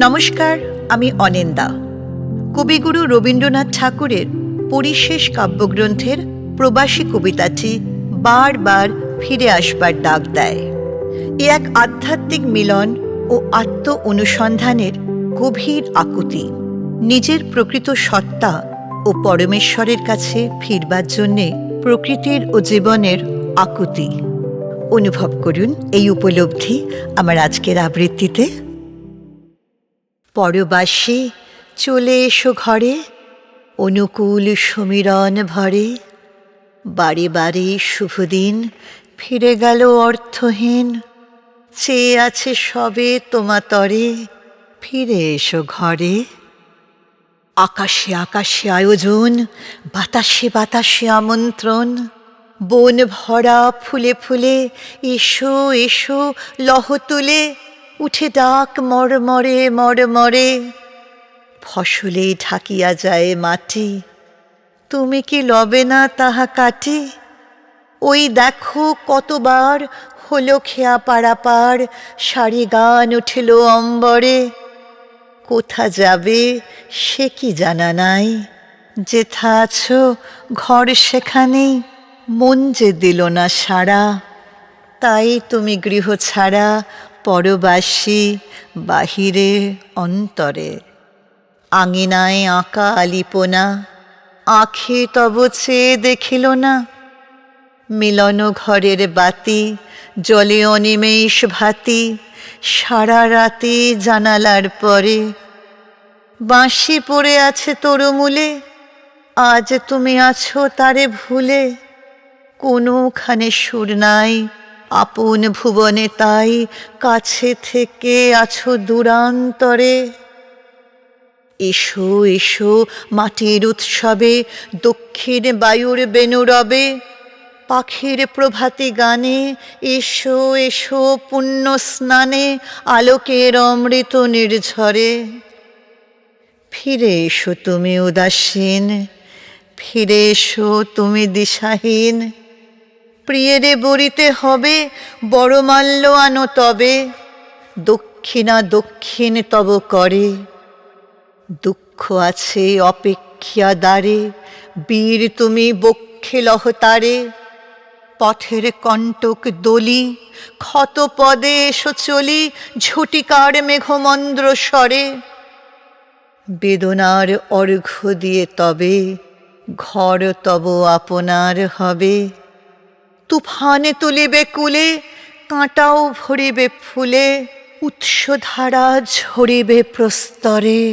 নমস্কার, আমি অনিন্দা। কবিগুরু রবীন্দ্রনাথ ঠাকুরের পরিশেষ কাব্যগ্রন্থের প্রবাসী কবিতাটি বারবার ফিরে আসবার ডাক দেয়। এ এক আধ্যাত্মিক মিলন ও আত্ম অনুসন্ধানের গভীর আকুতি। নিজের প্রকৃত সত্তা ও পরমেশ্বরের কাছে ফিরবার জন্যে প্রকৃতির ও জীবনের আকুতি। অনুভব করুন এই উপলব্ধি আমার আজকের আবৃত্তিতে। পরবাসী চলে এসো ঘরে, অনুকূল সমীরণ ভরে। বারে বারে শুভদিন ফিরে গেল অর্থহীন। চেয়ে আছে সবে তোমাতরে, ফিরে এসো ঘরে। আকাশে আকাশে আয়োজন, বাতাসে বাতাসে আমন্ত্রণ। বন ভরা ফুলে ফুলে, এসো এসো লহ তুলে। উঠে ডাক মরমরে মরমরে, ফসলে ঢাকিয়া যায় মাটি। তুমি কি লবে না তাহা কাটি? ওই দেখো কতবার হলো খেয়া পারাপার, সারি গান উঠিল অম্বরে। কোথা যাবে সে কি জানা নাই, যেথা আছো ঘর সেখানেই। মন যে দিল না সাড়া, তাই তুমি গৃহ ছাড়া পরবাসী বাহিরে অন্তরে। আঙিনায় আঁকা আলিপনা, আঁখে তব চেয়ে দেখিল না। মিলন ঘরের বাতি, জলে অনিমেষ ভাতি। সারা রাতে জানালার পরে, বাঁশি পড়ে আছে তরুমূলে। আজ তুমি আছো তারে ভুলে, কোনোখানে সুর নাই আপন ভুবনে, তাই কাছে থেকে আছো দূরান্তরে। এসো এসো মাটির উৎসবে, দক্ষিণ বায়ুর বেণুরবে। পাখির প্রভাতী গানে, এসো এসো পুণ্য স্নানে, আলোকের অমৃত নির্ঝরে। ফিরে এসো তুমি উদাসীন, ফিরে এসো তুমি দিশাহীন। প্রিয়েরে বরিতে হবে, বড়মাল্য আনো তবে। দক্ষিণা দক্ষিণ তব করে, দুঃখ আছে অপেক্ষিয়া দ্বারে। বীর তুমি বক্ষে লহতারে, পথের কণ্টক দলি। ক্ষত পদে এসো চলি, ঝটিকার মেঘমন্দ্র স্বরে। বেদনার অর্ঘ্য দিয়ে তবে, ঘর তব আপনার হবে। তুফানে তুলিবে কূলে, কাঁটাও ভরিবে ফুলে। উৎসধারা ঝরিবে প্রস্তরে।